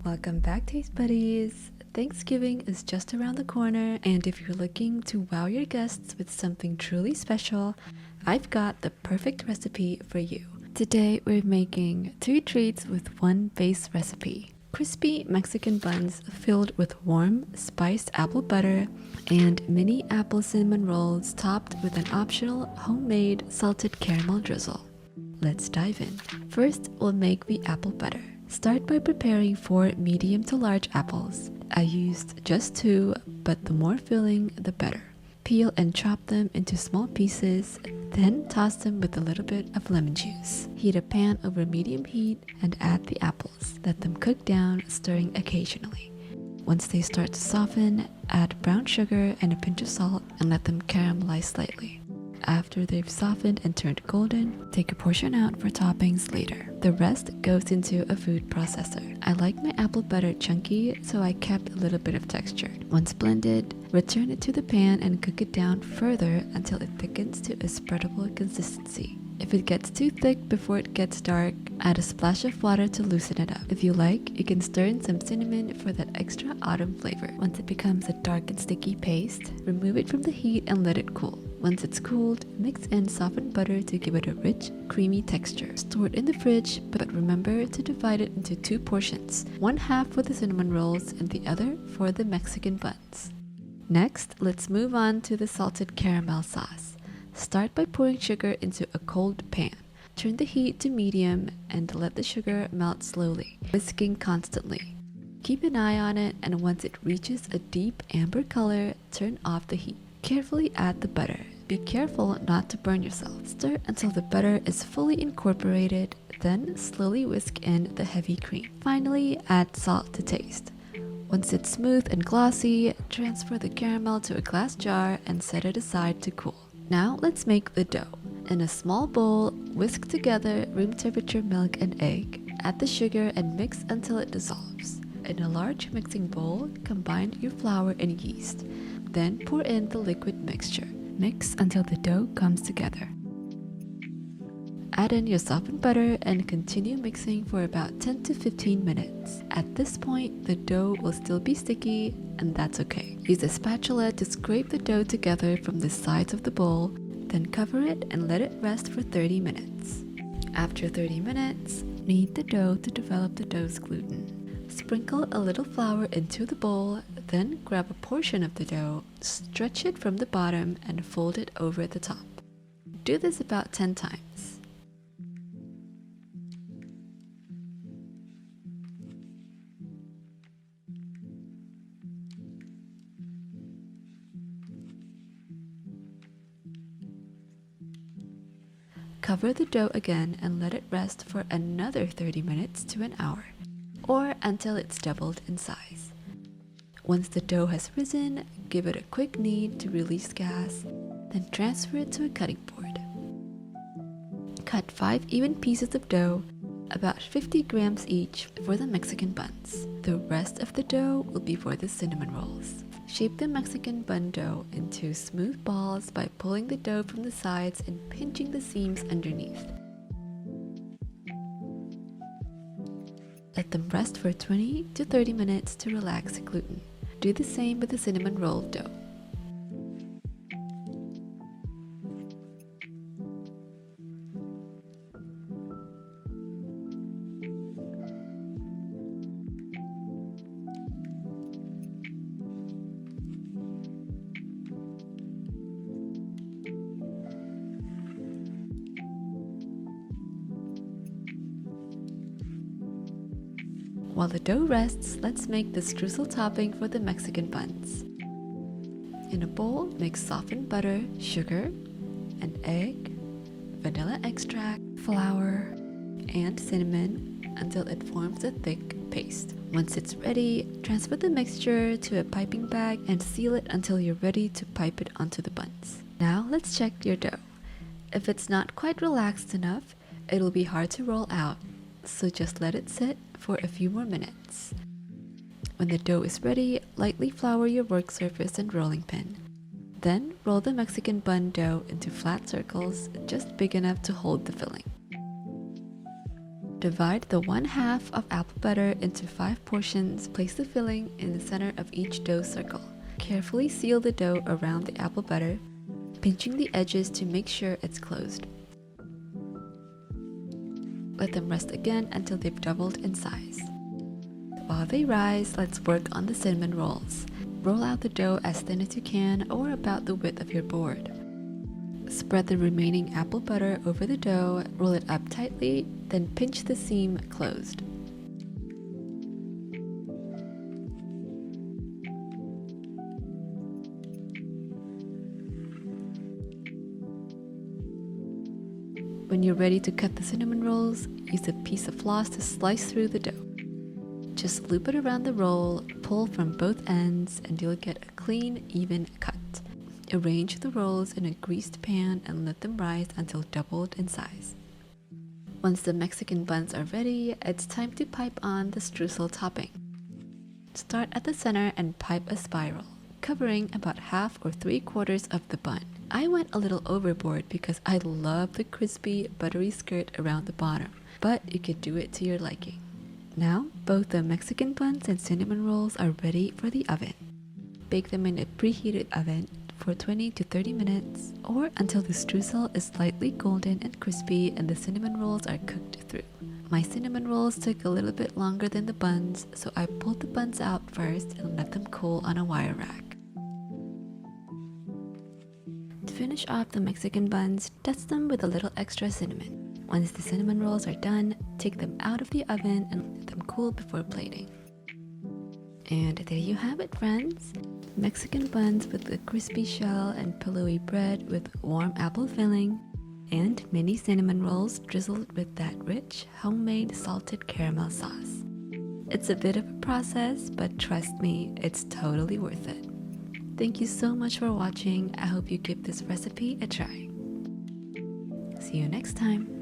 Welcome back, Taste Buddies! Thanksgiving is just around the corner, and if you're looking to wow your guests with something truly special, I've got the perfect recipe for you. Today we're making 2 treats with one base recipe. Crispy Mexican buns filled with warm, spiced apple butter and mini apple cinnamon rolls topped with an optional homemade salted caramel drizzle. Let's dive in. First, we'll make the apple butter. Start by preparing 4 medium to large apples. I used just 2, but the more filling, the better. Peel and chop them into small pieces, then toss them with a little bit of lemon juice. Heat a pan over medium heat and add the apples. Let them cook down, stirring occasionally. Once they start to soften, add brown sugar and a pinch of salt and let them caramelize slightly. After they've softened and turned golden, take a portion out for toppings later. The rest goes into a food processor. I like my apple butter chunky, so I kept a little bit of texture. Once blended, return it to the pan and cook it down further until it thickens to a spreadable consistency. If it gets too thick before it gets dark, add a splash of water to loosen it up. If you like, you can stir in some cinnamon for that extra autumn flavor. Once it becomes a dark and sticky paste, remove it from the heat and let it cool. Once it's cooled, mix in softened butter to give it a rich, creamy texture. Store it in the fridge, but remember to divide it into 2 portions, one half for the cinnamon rolls and the other for the Mexican buns. Next, let's move on to the salted caramel sauce. Start by pouring sugar into a cold pan. Turn the heat to medium and let the sugar melt slowly, whisking constantly. Keep an eye on it, and once it reaches a deep amber color, turn off the heat. Carefully add the butter. Be careful not to burn yourself. Stir until the butter is fully incorporated, then slowly whisk in the heavy cream. Finally, add salt to taste. Once it's smooth and glossy, transfer the caramel to a glass jar and set it aside to cool. Now let's make the dough. In a small bowl, whisk together room temperature milk and egg. Add the sugar and mix until it dissolves. In a large mixing bowl, combine your flour and yeast. Then pour in the liquid mixture. Mix until the dough comes together. Add in your softened butter and continue mixing for about 10 to 15 minutes. At this point, the dough will still be sticky, and that's okay. Use a spatula to scrape the dough together from the sides of the bowl, then cover it and let it rest for 30 minutes. After 30 minutes, knead the dough to develop the dough's gluten. Sprinkle a little flour into the bowl, then grab a portion of the dough, stretch it from the bottom, and fold it over the top. Do this about 10 times. Cover the dough again and let it rest for another 30 minutes to an hour, or until it's doubled in size. Once the dough has risen, give it a quick knead to release gas, then transfer it to a cutting board. Cut 5 even pieces of dough, about 50 grams each, for the Mexican buns. The rest of the dough will be for the cinnamon rolls. Shape the Mexican bun dough into smooth balls by pulling the dough from the sides and pinching the seams underneath. Let them rest for 20 to 30 minutes to relax the gluten. Do the same with the cinnamon roll dough. While the dough rests, let's make the streusel topping for the Mexican buns. In a bowl, mix softened butter, sugar, an egg, vanilla extract, flour, and cinnamon until it forms a thick paste. Once it's ready, transfer the mixture to a piping bag and seal it until you're ready to pipe it onto the buns. Now let's check your dough. If it's not quite relaxed enough, it'll be hard to roll out, so just let it sit for a few more minutes. When the dough is ready, lightly flour your work surface and rolling pin. Then roll the Mexican bun dough into flat circles just big enough to hold the filling. Divide the 1/2 of apple butter into 5 portions. Place the filling in the center of each dough circle. Carefully seal the dough around the apple butter, pinching the edges to make sure it's closed. Let them rest again until they've doubled in size. While they rise, let's work on the cinnamon rolls. Roll out the dough as thin as you can or about the width of your board. Spread the remaining apple butter over the dough, roll it up tightly, then pinch the seam closed. When you're ready to cut the cinnamon rolls, use a piece of floss to slice through the dough. Just loop it around the roll, pull from both ends, and you'll get a clean, even cut. Arrange the rolls in a greased pan and let them rise until doubled in size. Once the Mexican buns are ready, it's time to pipe on the streusel topping. Start at the center and pipe a spiral, covering about 1/2 or 3/4 of the bun. I went a little overboard because I love the crispy, buttery skirt around the bottom, but you could do it to your liking. Now, both the Mexican buns and cinnamon rolls are ready for the oven. Bake them in a preheated oven for 20 to 30 minutes or until the streusel is slightly golden and crispy and the cinnamon rolls are cooked through. My cinnamon rolls took a little bit longer than the buns, so I pulled the buns out first and let them cool on a wire rack. To finish off the Mexican buns, dust them with a little extra cinnamon. Once the cinnamon rolls are done, take them out of the oven and let them cool before plating. And there you have it, friends. Mexican buns with a crispy shell and pillowy bread with warm apple filling, and mini cinnamon rolls drizzled with that rich, homemade salted caramel sauce. It's a bit of a process, but trust me, it's totally worth it. Thank you so much for watching. I hope you give this recipe a try. See you next time.